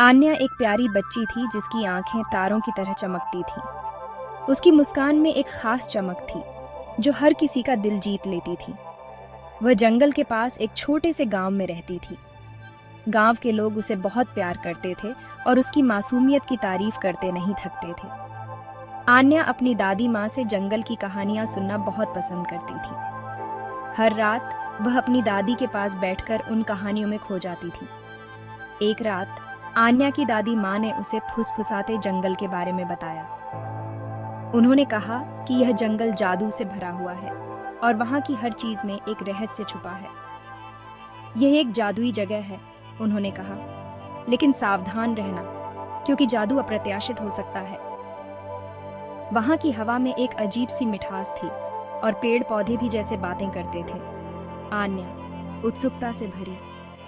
आन्या एक प्यारी बच्ची थी जिसकी आंखें तारों की तरह चमकती थीं। उसकी मुस्कान में एक खास चमक थी जो हर किसी का दिल जीत लेती थी। वह जंगल के पास एक छोटे से गांव में रहती थी। गांव के लोग उसे बहुत प्यार करते थे और उसकी मासूमियत की तारीफ करते नहीं थकते थे। आन्या अपनी दादी माँ से जंगल की कहानियां सुनना बहुत पसंद करती थी। हर रात वह अपनी दादी के पास बैठकर उन कहानियों में खो जाती थी। एक रात आन्या की दादी माँ ने उसे फुसफुसाते जंगल के बारे में बताया। उन्होंने कहा कि यह जंगल जादू से भरा हुआ है और वहाँ की हर चीज में एक रहस्य छुपा है। यह एक जादुई जगह है, उन्होंने कहा, लेकिन सावधान रहना क्योंकि जादू अप्रत्याशित हो सकता है। वहाँ की हवा में एक अजीब सी मिठास थी और पेड़ पौधे भी जैसे बातें करते थे। आन्या उत्सुकता से भरी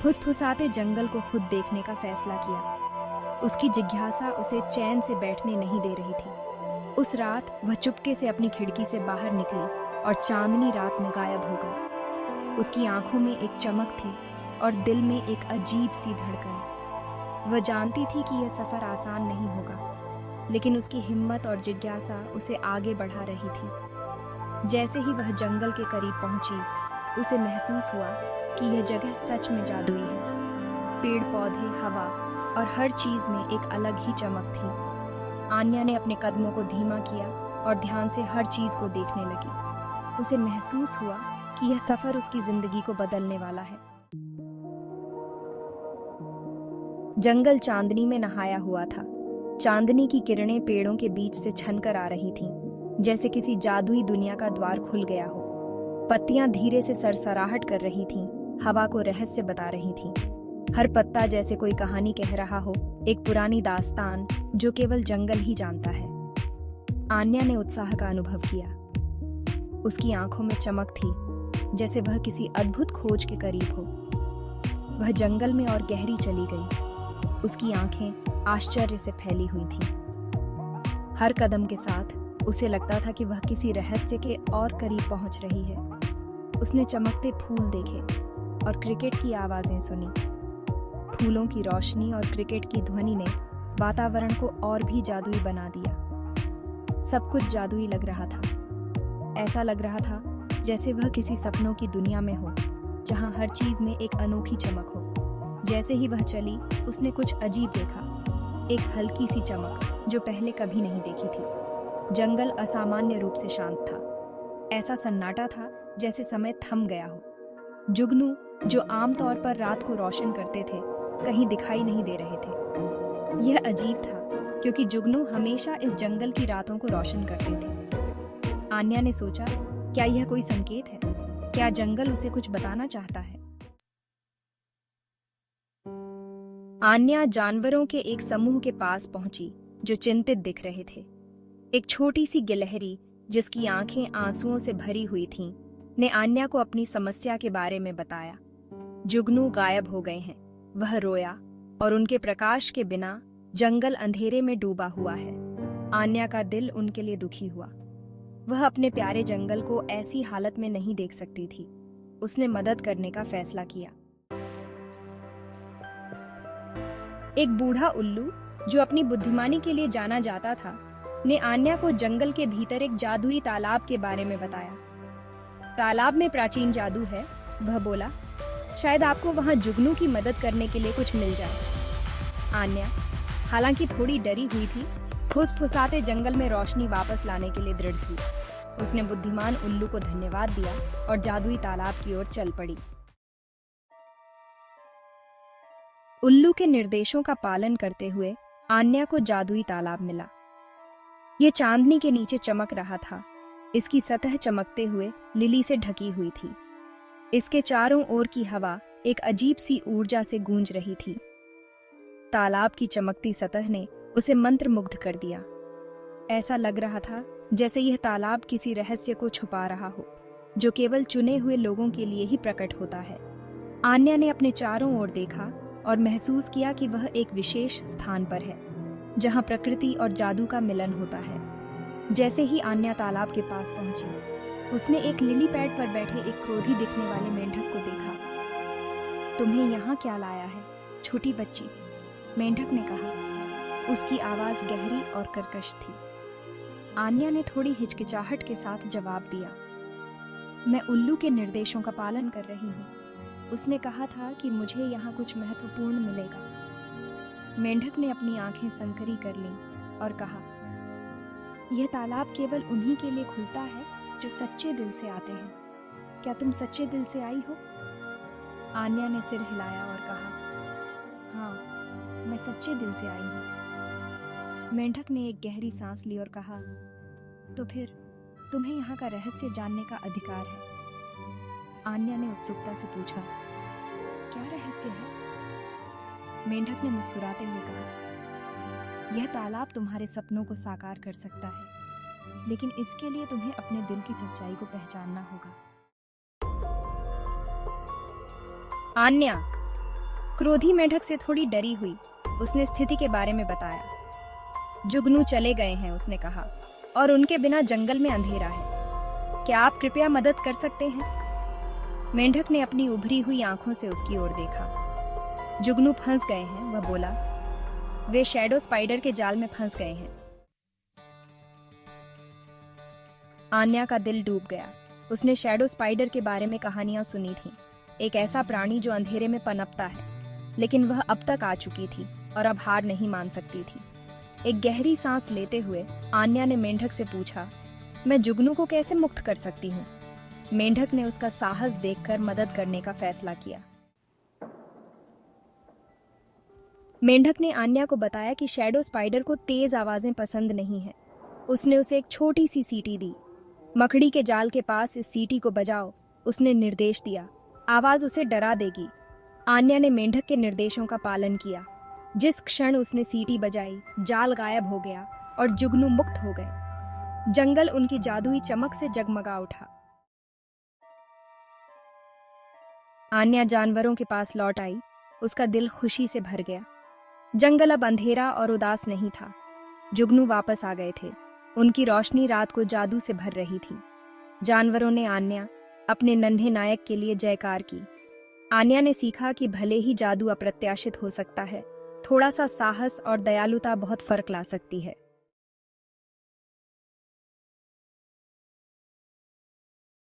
फुसफुसाते जंगल को खुद देखने का फैसला किया। उसकी जिज्ञासा उसे चैन से बैठने नहीं दे रही थी। उस रात वह चुपके से अपनी खिड़की से बाहर निकली और चांदनी रात में गायब हो गई। उसकी आंखों में एक चमक थी और दिल में एक अजीब सी धड़कन। वह जानती थी कि यह सफर आसान नहीं होगा, लेकिन उसकी हिम्मत और जिज्ञासा उसे आगे बढ़ा रही थी। जैसे ही वह जंगल के करीब पहुंची, उसे महसूस हुआ कि यह जगह सच में जादुई है। पेड़ पौधे, हवा और हर चीज में एक अलग ही चमक थी। आन्या ने अपने कदमों को धीमा किया और ध्यान से हर चीज को देखने लगी। उसे महसूस हुआ कि यह सफर उसकी जिंदगी को बदलने वाला है। जंगल चांदनी में नहाया हुआ था। चांदनी की किरणें पेड़ों के बीच से छनकर आ रही थीं, जैसे किसी जादुई दुनिया का द्वार खुल गया हो। पत्तियां धीरे से सरसराहट कर रही थीं, हवा को रहस्य बता रही थीं। हर पत्ता जैसे कोई कहानी कह रहा हो, एक पुरानी दास्तान जो केवल जंगल ही जानता है। आन्या ने उत्साह का अनुभव किया। उसकी आंखों में चमक थी, जैसे वह किसी अद्भुत खोज के करीब हो। वह जंगल में और गहरी चली गई। उसकी आंखें आश्चर्य से फैली हुई थीं। हर कदम के साथ उसे लगता था कि वह किसी रहस्य के और करीब पहुंच रही है। उसने चमकते फूल देखे और क्रिकेट की आवाजें सुनी। फूलों की रोशनी और क्रिकेट की ध्वनि ने वातावरण को और भी जादुई बना दिया। सब कुछ जादुई लग रहा था। ऐसा लग रहा था जैसे वह किसी सपनों की दुनिया में हो, जहां हर चीज में एक अनोखी चमक हो। जैसे ही वह चली, उसने कुछ अजीब देखा, एक हल्की सी चमक जो पहले कभी नहीं देखी थी। जंगल असामान्य रूप से शांत था। ऐसा सन्नाटा था जैसे समय थम गया हो। जुगनू, जो आमतौर पर रात को रोशन करते थे, कहीं दिखाई नहीं दे रहे थे। यह अजीब था क्योंकि जुगनू हमेशा इस जंगल की रातों को रोशन करते थे। आन्या ने सोचा, क्या यह कोई संकेत है? क्या जंगल उसे कुछ बताना चाहता है? आन्या जानवरों के एक समूह के पास पहुंची जो चिंतित दिख रहे थे। एक छोटी सी गिलहरी, जिसकी आंखें आंसुओं से भरी हुई थीं, ने आन्या को अपनी समस्या के बारे में बताया। जुगनू गायब हो गए हैं, वह रोया, और उनके प्रकाश के बिना जंगल अंधेरे में डूबा हुआ है। आन्या का दिल उनके लिए दुखी हुआ। वह अपने प्यारे जंगल को ऐसी हालत में नहीं देख सकती थी। उसने मदद करने का फैसला किया। एक बूढ़ा उल्लू, जो अपनी बुद्धिमानी के लिए जाना जाता था, ने आन्या को जंगल के भीतर एक जादुई तालाब के बारे में बताया। तालाब में प्राचीन जादू है, वह बोला। शायद आपको वहां जुगनू की मदद करने के लिए कुछ मिल जाए। आन्या, हालांकि थोड़ी डरी हुई थी, फुसफुसाते जंगल में रोशनी वापस लाने के लिए दृढ़ थी। उसने बुद्धिमान उल्लू को धन्यवाद दिया और जादुई तालाब की ओर चल पड़ी। उल्लू के निर्देशों का पालन करते हुए आन्या को जादुई तालाब मिला। यह चांदनी के नीचे चमक रहा था। इसकी सतह चमकते हुए लिली से ढकी हुई थी। इसके चारों ओर की हवा एक अजीब सी ऊर्जा से गूंज रही थी। तालाब की चमकती सतह ने उसे मंत्रमुग्ध कर दिया। ऐसा लग रहा था जैसे यह तालाब किसी रहस्य को छुपा रहा हो, जो केवल चुने हुए लोगों के लिए ही प्रकट होता है। आन्या ने अपने चारों ओर देखा और महसूस किया कि वह एक विशेष स्थान पर है, जहां प्रकृति और जादू का मिलन होता है। जैसे ही आन्या तालाब के पास पहुंची, उसने एक लिली पैड पर बैठे एक क्रोधी दिखने वाले मेंढक को देखा। तुम्हें यहाँ क्या लाया है, छोटी बच्ची? मेंढक ने कहा। उसकी आवाज गहरी और कर्कश थी। आन्या ने थोड़ी हिचकिचाहट के साथ जवाब दिया, मैं उल्लू के निर्देशों का पालन कर रही हूँ। उसने कहा था कि मुझे यहाँ कुछ महत्वपूर्ण मिलेगा। मेंढक ने अपनी आंखें संकरी कर लीं और कहा, यह तालाब केवल उन्हीं के लिए खुलता है जो सच्चे दिल से आते हैं। क्या तुम सच्चे दिल से आई हो? आन्या ने सिर हिलाया और कहा, हाँ, मैं सच्चे दिल से आई हूँ। मेंढक ने एक गहरी सांस ली और कहा, तो फिर तुम्हें यहाँ का रहस्य जानने का अधिकार है। आन्या ने उत्सुकता से पूछा, क्या रहस्य है? मेंढक ने मुस्कुराते हुए कहा, यह तालाब तुम्हारे सपनों को साकार कर सकता है, लेकिन इसके लिए तुम्हें अपने दिल की सच्चाई को पहचानना होगा। आन्या क्रोधी मेंढक से थोड़ी डरी हुई। उसने स्थिति के बारे में बताया। जुगनू चले गए हैं, उसने कहा, और उनके बिना जंगल में अंधेरा है। क्या आप कृपया मदद कर सकते हैं? मेंढक ने अपनी उभरी हुई आंखों से उसकी ओर देखा। जुगनू फंस गए हैं, वह बोला। वे शैडो स्पाइडर के जाल में फंस गए हैं। आन्या का दिल डूब गया। उसने शैडो स्पाइडर के बारे में कहानियां सुनी थीं। एक ऐसा प्राणी जो अंधेरे में पनपता है, लेकिन वह अब तक आ चुकी थी और अब हार नहीं मान सकती थी। एक गहरी सांस लेते हुए आन्या ने मेंढक से पूछा, मैं जुगनू को कैसे मुक्त कर सकती हूँ? मेंढक ने उसका साहस देखकर मदद करने का फैसला किया। मेंढक ने आन्या को बताया कि शैडो स्पाइडर को तेज आवाजें पसंद नहीं है। उसने उसे एक छोटी सी सीटी दी। मकड़ी के जाल के पास इस सीटी को बजाओ, उसने निर्देश दिया। आवाज उसे डरा देगी। आन्या ने मेंढक के निर्देशों का पालन किया। जिस क्षण उसने सीटी बजाई, जाल गायब हो गया और जुगनू मुक्त हो गए। जंगल उनकी जादुई चमक से जगमगा उठा। आन्या जानवरों के पास लौट आई। उसका दिल खुशी से भर गया। जंगल अब अंधेरा और उदास नहीं था। जुगनू वापस आ गए थे। उनकी रोशनी रात को जादू से भर रही थी। जानवरों ने आन्या, अपने नन्हे नायक के लिए जयकार की। आन्या ने सीखा कि भले ही जादू अप्रत्याशित हो सकता है, थोड़ा सा साहस और दयालुता बहुत फर्क ला सकती है।